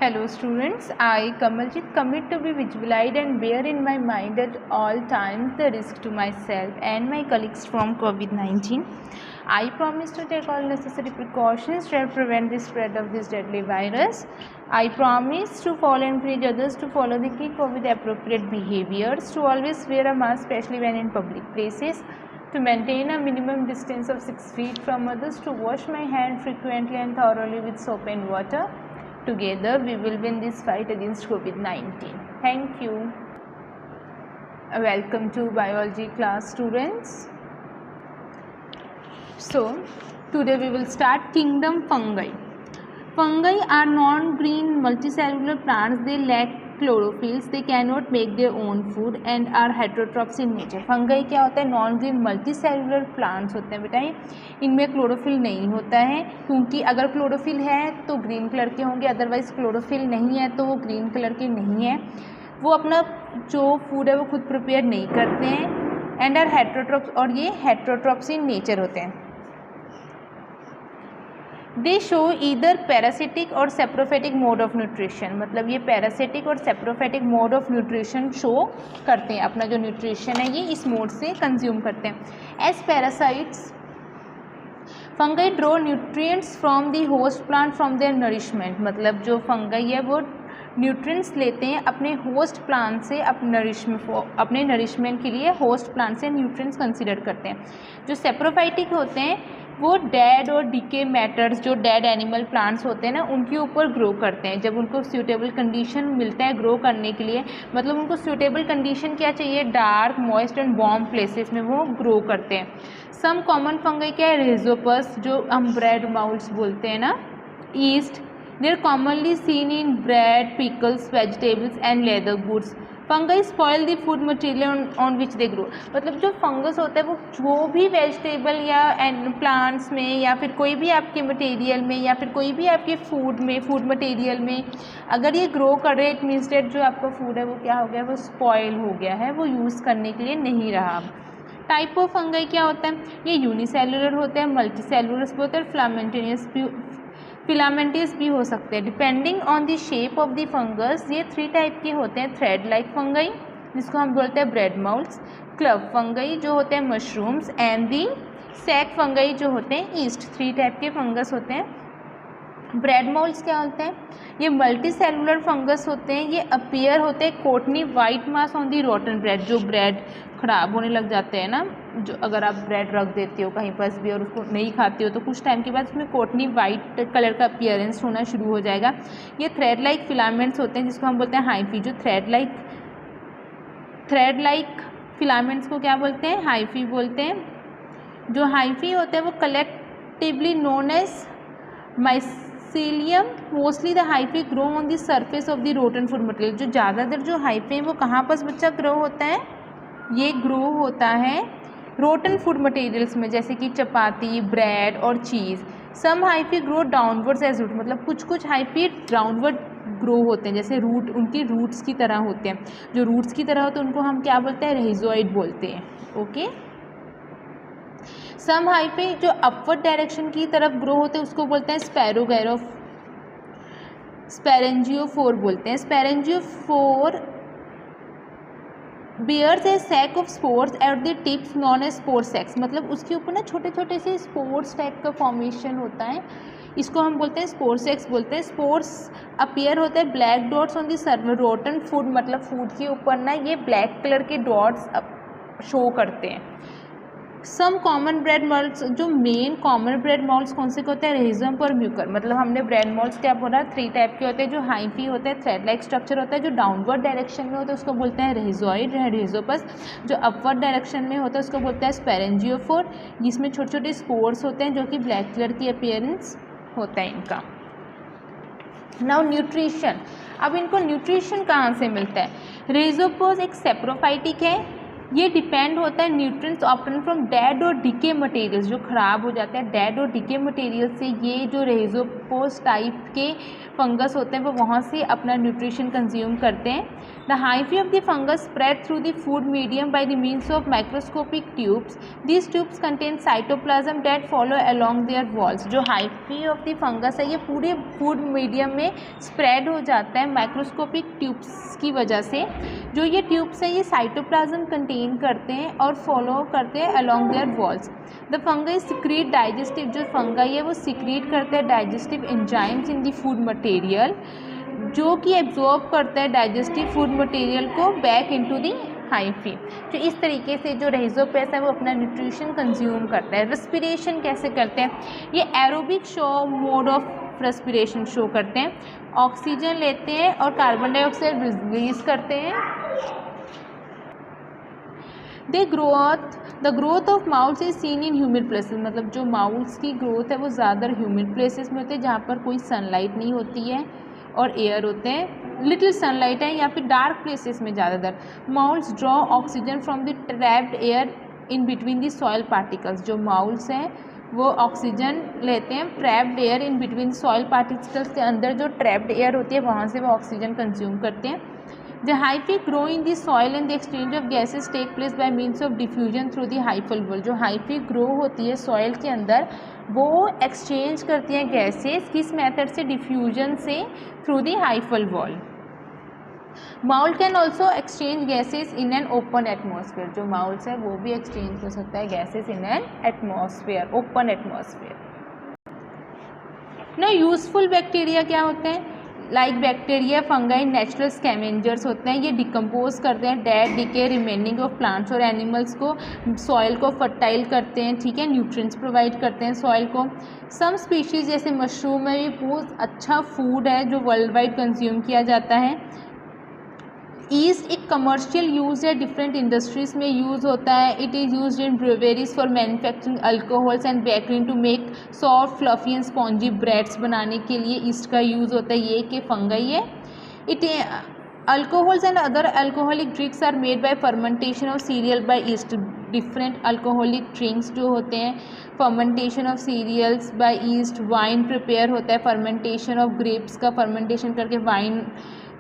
Hello students, I Kamaljeet commit to be vigilant and bear in my mind at all times the risk to myself and my colleagues from COVID-19. I promise to take all necessary precautions to prevent the spread of this deadly virus. I promise to follow and encourage others to follow the key COVID appropriate behaviors, to always wear a mask especially when in public places, to maintain a minimum distance of 6 feet from others, to wash my hands frequently and thoroughly with soap and water. Together we will win this fight against COVID-19. Thank you. Welcome to biology class, students. So today we will start kingdom fungi. Fungi are non-green multicellular plants. They lack chlorophylls. They cannot make their own food and are heterotrophs in nature. Fungi क्या होता है? Non green multicellular plants होते हैं बेटा। इनमें chlorophyll नहीं होता है, क्योंकि अगर क्लोरोफिल है तो ग्रीन कलर के होंगे, अदरवाइज क्लोरोफिल नहीं है तो वो ग्रीन कलर के नहीं है। वो अपना जो फूड है वो खुद प्रिपेयर नहीं करते हैं एंड आर हेटेरोट्रोप्स, और ये हेटेरोट्रोप्स इन नेचर होते हैं। दे शो ईदर पैरासिटिक और सेप्रोफेटिक मोड ऑफ न्यूट्रिशन, मतलब ये पैरासिटिक और सेप्रोफेटिक मोड ऑफ न्यूट्रिशन शो करते हैं। अपना जो न्यूट्रिशन है ये इस मोड से कंज्यूम करते हैं। As parasites fungi draw nutrients from the host plant from their nourishment, मतलब जो फंगाई है वो न्यूट्रिएंट्स लेते हैं अपने होस्ट प्लांट से, अपने नरिशमेंट के लिए होस्ट प्लांट से न्यूट्रिएंट्स कंसिडर करते हैं। जो सेप्रोफाइटिक होते हैं वो डेड और डीके मैटर्स, जो डेड एनिमल प्लांट्स होते हैं ना, उनके ऊपर ग्रो करते हैं। जब उनको सूटेबल कंडीशन मिलता है ग्रो करने के लिए, मतलब उनको सूटेबल कंडीशन क्या चाहिए, dark, moist and warm places में वो ग्रो करते हैं। सम कॉमन फंगाई क्या है, रेजोपस, जो हम ब्रेड माउल्स बोलते हैं ना, yeast, they are commonly seen in bread, pickles, vegetables and leather goods. Fungi spoil the food material on which they grow, मतलब जो फंगस होता है वो जो भी वेजिटेबल या प्लांट्स में या फिर कोई भी आपके मटेरियल में या फिर कोई भी आपके फूड में, फूड मटेरियल में अगर ये ग्रो कर रहे, इट मीन्स डेट जो आपका फूड है वो क्या हो गया, वो स्पॉइल हो गया है, वो यूज़ करने के लिए नहीं रहा। टाइप ऑफ फंगाई क्या होता है, ये यूनिसेलुलर होते हैं, मल्टीसेलुलर भी होते हैं, फिलामेंटियस भी हो सकते हैं, depending on the shape of the fungus. ये 3 टाइप के होते हैं। थ्रेड लाइक फंगाई, जिसको हम बोलते हैं ब्रेड माउल्स, क्लब फंगाई जो होते हैं mushrooms, and the sac fungi जो होते हैं ईस्ट। 3 टाइप के फंगस होते हैं। ब्रेड माउल्स क्या होते हैं, ये मल्टी सेलुलर फंगस होते हैं। ये अपीयर होते हैं cottony white mass on the rotten bread, जो ब्रेड ख़राब होने लग जाते हैं ना, जो अगर आप ब्रेड रख देते हो कहीं पर भी और उसको नहीं खाते हो तो कुछ टाइम के बाद उसमें कोटनी वाइट कलर का अपीयरेंस होना शुरू हो जाएगा। ये थ्रेड लाइक फिलामेंट्स होते हैं, जिसको हम बोलते हैं हाइफी। जो थ्रेड लाइक फिलामेंट्स को क्या बोलते हैं, हाइफी बोलते हैं। जो हाइफी होते हैं वो collectively known as mycelium. Mostly the hyphae grow on the surface of the rotten food material. जो ज़्यादातर जो हाइफी हैं वो कहाँ पर बच्चा ग्रो होता है, ये ग्रो होता है रोटन फूड मटेरियल्स में, जैसे कि चपाती, ब्रेड और cheese. Some hyphae grow downwards as root, मतलब कुछ हाइफी डाउनवर्ड ग्रो होते हैं, जैसे रूट उनकी रूट्स की तरह होते हैं। जो रूट्स की तरह होते हैं उनको हम क्या बोलते हैं, रहिजोइड बोलते हैं। ओके। सम हाइफी जो अपवर्ड डायरेक्शन की तरफ ग्रो होते हैं उसको बोलते हैं स्पैरेंजियोफोर बोलते हैं। स्पैरेंजियोफोर bears a sac of spores at the tips known as spore sacs, मतलब उसके ऊपर ना छोटे छोटे से स्पोर्स टाइप का फॉर्मेशन होता है, इसको हम बोलते हैं स्पोर सेक्स बोलते हैं। स्पोर्स अपीयर होते हैं black dots on the serve rotten food, मतलब फूड के ऊपर ना ये ब्लैक कलर के डॉट्स शो करते हैं। सम कॉमन ब्रेड मॉल्ट्स, जो मेन कॉमन ब्रेड मॉल्ट्स कौन से होते हैं, रेहिजोम और म्यूकर, मतलब हमने ब्रेड मॉल्ट्स क्या बोला, 3 टाइप के होते हैं। जो हाइफी होते हैं, थ्रेड लाइक स्ट्रक्चर होता है, जो डाउनवर्ड डायरेक्शन में होता है उसको बोलते हैं रेहिजोइड, रेहिजोपस। जो अपवर्ड डायरेक्शन में होता है उसको बोलते हैं स्पैरेंजियोफोर, जिसमें छोटे छोटे स्पोर्स होते हैं जो कि ब्लैक कलर की अपीयरेंस होता है इनका। नाउ न्यूट्रिशन, अब इनको न्यूट्रिशन कहाँ से मिलता है। रेहिजोपस एक सेप्रोफाइटिक है, ये डिपेंड होता है न्यूट्रिएंट्स ऑब्टेन फ्रॉम डेड और डिके मटेरियल्स, जो ख़राब हो जाते हैं डेड और डिके मटेरियल से, ये जो रेजोपोस टाइप के फंगस होते हैं वो वहाँ से अपना न्यूट्रिशन कंज्यूम करते हैं। The hyphae of the fungus spread through the food medium by the means of microscopic tubes, these tubes contain cytoplasm that follow along their walls. जो हाइफी ऑफ द फंगस है ये पूरे food medium में spread हो जाता है microscopic tubes की वजह से। जो ये ट्यूब्स है ये साइटोप्लाज्म कंटेन करते हैं और फॉलो करते हैं along their walls. The fungi secrete digestive, जो फंगई है वो सिक्रीट करते हैं digestive enzymes in the food material, जो कि एब्जॉर्ब करता है डाइजेस्टिव फूड मटेरियल को बैक इनटू द हाइफी। जो इस तरीके से जो रेहिज़ोपस है वो अपना न्यूट्रिशन कंज्यूम करता है। रेस्पिरेशन कैसे करते हैं, ये aerobic show mode of respiration show करते हैं। ऑक्सीजन लेते हैं और कार्बन डाइऑक्साइड रिलीज करते हैं। The growth of moulds is seen in humid places, मतलब जो माउल्स की ग्रोथ है वो ज़्यादा ह्यूमिड प्लेसेस में होती है जहाँ पर कोई सनलाइट नहीं होती है और एयर होते हैं, लिटिल सनलाइट है, या फिर डार्क प्लेसेस में ज़्यादातर। Moulds draw oxygen from the trapped air in between the soil particles, जो माउल्स हैं वो ऑक्सीजन लेते हैं trapped air in between soil particles के अंदर जो ट्रैप्ड एयर होती है वहाँ से वो ऑक्सीजन कंज्यूम करते हैं। The hyphae grow in the soil and the exchange of gases take place by means of diffusion through the hyphal wall। जो hyphae grow होती है सॉइल के अंदर वो एक्सचेंज करती हैं गैसेस, किस मेथड से, डिफ्यूजन से, through the hyphal wall. Mould can also exchange gases in an open atmosphere, जो माउल्स है वो भी एक्सचेंज कर सकता है gases in an atmosphere, open atmosphere. ना यूजफुल बैक्टीरिया क्या होते हैं, like bacteria fungi natural scavengers होते हैं, ये डिकम्पोज करते हैं dead decay remaining of plants और एनिमल्स को, सॉइल को फर्टाइल करते हैं, ठीक है, न्यूट्रिएंट्स प्रोवाइड करते हैं सॉइल को। सम स्पीशीज़ जैसे मशरूम है ये बहुत अच्छा फूड है जो वर्ल्ड वाइड कंज्यूम किया जाता है। ईस्ट एक कमर्शियल यूज़ है, डिफरेंट इंडस्ट्रीज़ में यूज़ होता है। It is used in breweries for manufacturing alcohols and bakery to make soft fluffy and spongy breads बनाने के लिए ईस्ट का यूज़ होता है। ये कि फंगाई है। It alcohols and other alcoholic drinks are made by fermentation of cereal by yeast. Different alcoholic drinks जो होते हैं fermentation of cereals by yeast. Wine prepare होता है फर्मेंटेशन ऑफ ग्रेप्स का, फर्मेंटेशन करके वाइन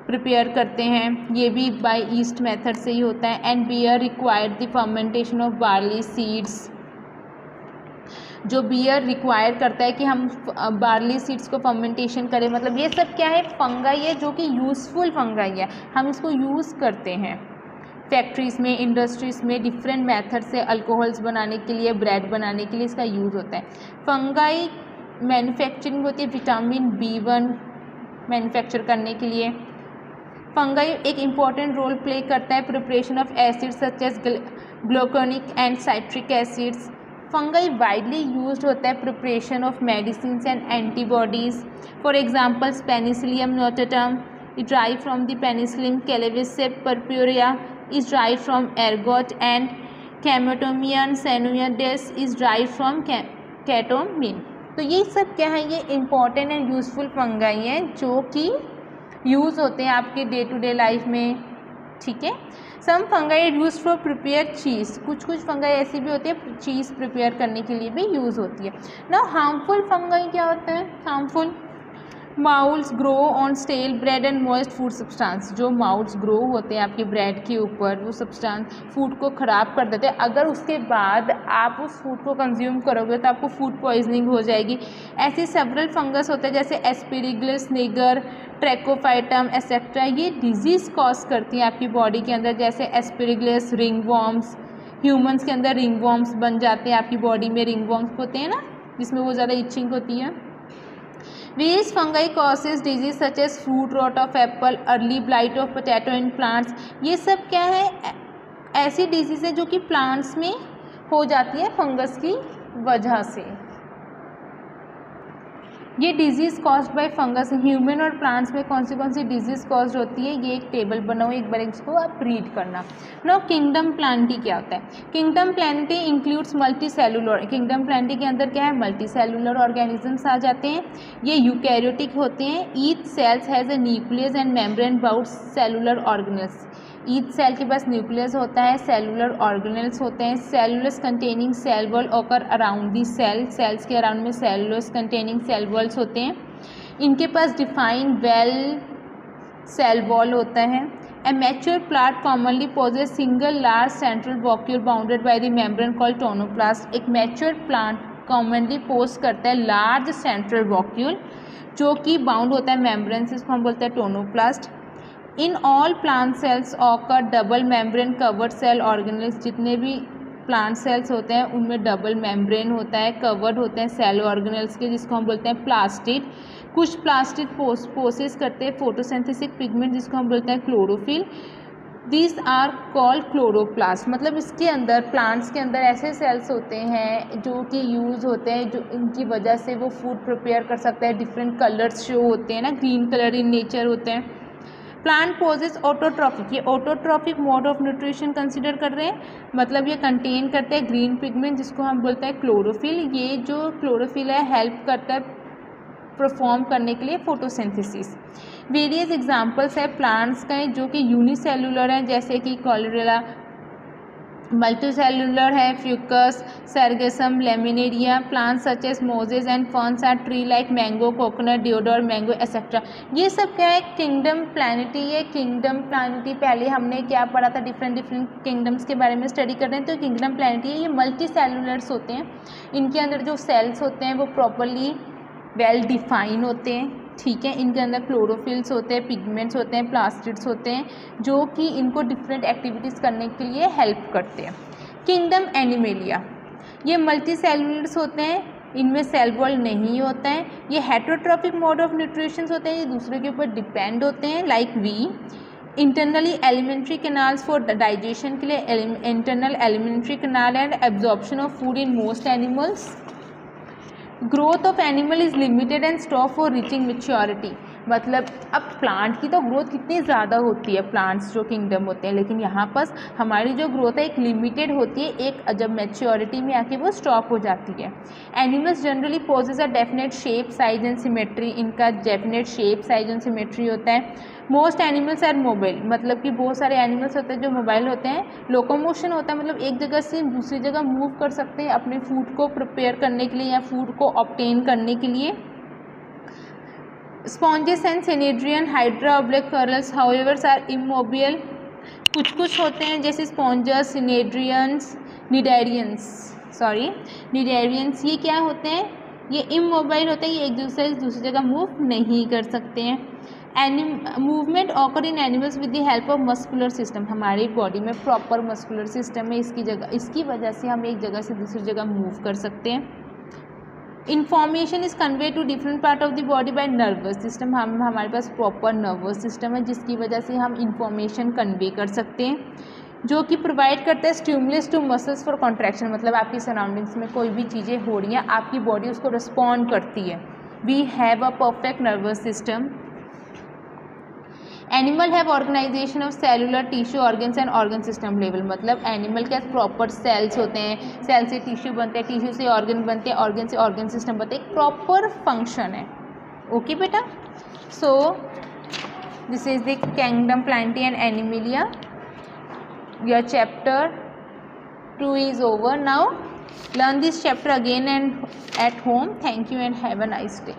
प्रिपेयर करते हैं, ये भी बाय ईस्ट मेथड से ही होता है। And beer required the fermentation of barley seeds, जो बियर रिक्वायर करता है कि हम बार्ली सीड्स को फर्मेंटेशन करें। मतलब ये सब क्या है, फंगाई है जो कि यूज़फुल फंगाई है, हम इसको यूज़ करते हैं फैक्ट्रीज़ में, इंडस्ट्रीज़ में, डिफरेंट मेथड से अल्कोहल्स बनाने के लिए, ब्रेड बनाने के लिए इसका यूज़ होता है। फंगाई मैन्युफैक्चरिंग होती है विटामिन B1 मैन्युफैक्चर करने के लिए। फंगाई एक इम्पॉर्टेंट रोल प्ले करता है preparation of acids such as gluconic and citric acids. Fungi widely used होता है preparation of medicine and antibodies. For example penicillium notatum is drive from the penicillium claviceps purpurea is drive from ergot and chaetomium सैनुयाडेस is drive from chaetomin. तो ये सब क्या है, ये important and useful fungi हैं जो कि यूज़ होते हैं आपके डे टू डे लाइफ में, ठीक है। सम फंगाई यूज फॉर प्रिपेयर चीज़, कुछ फंगाई ऐसी भी होती है चीज़ प्रिपेयर करने के लिए भी यूज़ होती है ना। हार्मफुल फंगाई क्या होता है, harmful moulds grow on stale bread and moist food substance. जो माउल्स ग्रो होते हैं आपके ब्रेड के ऊपर, वो सब्सटेंस फूड को ख़राब कर देते हैं। अगर उसके बाद आप उस फूड को कंज्यूम करोगे तो आपको फूड पॉइजनिंग हो जाएगी। ऐसे सेवरल फंगस होते हैं जैसे एस्पेरिगस निगर, ट्रैकोफाइटम एक्सेट्रा, ये डिजीज़ कॉज करती हैं आपकी बॉडी के अंदर। जैसे एस्पेरिगस रिंग वॉर्म्स, ह्यूमंस के अंदर रिंग वॉर्म्स बन जाते हैं, आपकी बॉडी में रिंग वॉर्म्स होते हैं ना, जिसमें वो ज़्यादा इचिंग होती है। Various fungi causes disease such as fruit rot of apple, early blight of potato in plants। ये सब क्या है, ऐसी डिजीज़ है जो कि प्लांट्स में हो जाती है फंगस की वजह से। ये disease caused by fungus human और प्लांट्स में कौन सी डिजीज़ कॉज्ड होती है, ये एक टेबल बना हुआ है, एक बार इसको आप रीड करना। नो किंगडम प्लांटी क्या होता है, kingdom Plantae includes multi cellular. Kingdom Plantae के अंदर क्या है, मल्टी सेलुलर ऑर्गेनिजम्स आ जाते हैं। ये यूकैरियोटिक होते हैं। Each cells has a nucleus and membrane bound cellular organelles. Each cell के पास न्यूक्लियस होता है, सेलुलर ऑर्गेनेल्स होते हैं, cellulose containing cell wall occur around the cell, cells के अराउंड में सेलुलस कंटेनिंग सेल वॉल्स होते हैं। इनके पास डिफाइंड वेल सेल वॉल होता है। A mature plant commonly possesses single large central vacuole bounded by the membrane called tonoplast। एक mature plant commonly pose करता है large central vacuole जो कि बाउंड होता है मेम्ब्रेन से, इसको हम बोलते हैं tonoplast. In all plant cells occur double membrane covered cell organelles, जितने भी प्लांट सेल्स होते हैं उनमें डबल मेम्ब्रेन होता है, कवर्ड होते हैं सेल ऑर्गेनेल्स के, जिसको हम बोलते हैं प्लास्टिड। कुछ प्लास्टिड पोसेस करते हैं फोटोसिंथेटिक पिगमेंट, जिसको हम बोलते हैं chlorophyll. These are called chloroplast. मतलब इसके अंदर, प्लांट्स के अंदर ऐसे सेल्स होते हैं जो कि यूज़ होते हैं, जो इनकी वजह से वो फूड प्रिपेयर कर सकता है। डिफरेंट कलर्स जो होते हैं ना, ग्रीन कलर इन नेचर होते हैं। प्लांट पोजेस ऑटोट्रॉफिक, ये autotrophic mode of nutrition consider कर रहे हैं। मतलब ये कंटेन करते हैं ग्रीन पिगमेंट, जिसको हम बोलते हैं क्लोरोफिल। ये जो क्लोरोफिल है हेल्प करता है परफॉर्म करने के लिए फोटोसिंथेसिस। वेरियस एग्जांपल्स है प्लांट्स का जो कि यूनिसेलुलर हैं, जैसे कि कॉलरेला, मल्टीसेलुलर है fucus, sargassum, laminaria. Plants such as mosses and ferns are tree like mango, coconut, deodar, mango etcetera. ये सब क्या है? किंगडम प्लैनेटी है। किंगडम प्लैनेटी पहले हमने क्या पढ़ा था? डिफरेंट किंगडम्स के बारे में स्टडी कर रहे हैं। तो किंगडम प्लैनेटी है, ये मल्टी सेलुलर्स होते हैं। इनके अंदर जो सेल्स होते हैं वो प्रॉपरली वेल डिफाइन होते हैं, ठीक है। इनके अंदर क्लोरोफिल्स होते हैं, पिगमेंट्स होते हैं, प्लास्टिड्स होते हैं, जो कि इनको डिफरेंट एक्टिविटीज़ करने के लिए हेल्प करते हैं। किंगडम एनिमेलिया, ये मल्टी सेलुलर्स होते हैं, इनमें सेल वॉल नहीं होता है। ये हेटरोट्रॉफिक मोड ऑफ न्यूट्रिशन होते हैं, ये दूसरे के ऊपर डिपेंड होते हैं, like we. Internally alimentary canals for digestion के लिए internal alimentary canal and absorption of food in most animals. Growth of animal is limited and stop for reaching maturity. मतलब अब प्लांट की तो ग्रोथ कितनी ज़्यादा होती है, प्लांट्स जो किंगडम होते हैं, लेकिन यहाँ पर हमारी जो ग्रोथ है एक लिमिटेड होती है, एक जब मैच्योरिटी में आके वो स्टॉप हो जाती है। Animals generally possess a definite shape, size and symmetry, इनका definite shape, size and symmetry होता है। मोस्ट एनिमल्स आर मोबाइल, मतलब कि बहुत सारे एनिमल्स होते हैं जो मोबाइल होते हैं। लोकोमोशन होता है, मतलब एक जगह से दूसरी जगह मूव कर सकते हैं अपने फूड को प्रिपेयर करने के लिए या फूड को ऑब्टेन करने के लिए। Sponges and cnidarian hydra obelia corals however are immobile. कुछ होते हैं जैसे स्पॉन्जस, सिनेड्रियंस, निडेरियंस, ये क्या होते हैं? ये इमोबाइल होते हैं, ये एक दूसरे से दूसरी जगह मूव नहीं कर सकते हैं। Movement occur in animals with the help of muscular system, हमारी बॉडी में प्रॉपर मस्कुलर सिस्टम है, इसकी वजह से हम एक जगह से दूसरी जगह मूव कर सकते हैं। Information is convey to different part of the body by nervous system, हमारे पास प्रॉपर नर्वस सिस्टम है जिसकी वजह से हम इंफॉर्मेशन कन्वे कर सकते हैं, जो कि प्रोवाइड करता है stimulus to muscles for contraction. मतलब आपकी सराउंडिंग्स में कोई भी चीज़ें हो रही हैं, आपकी बॉडी उसको रिस्पॉन्ड करती है। We have a perfect nervous system. Animal have organisation of cellular tissue organs and organ system level, मतलब एनिमल के प्रॉपर सेल्स होते हैं, सेल से टिश्यू बनते हैं, टिश्यू से ऑर्गन बनते हैं, ऑर्गन से ऑर्गन सिस्टम बनते हैं, एक प्रॉपर फंक्शन है। ओके बेटा, so this is the kingdom plantae and animalia. Your chapter 2 is over now. Learn this chapter again and at home. Thank you and have a nice day.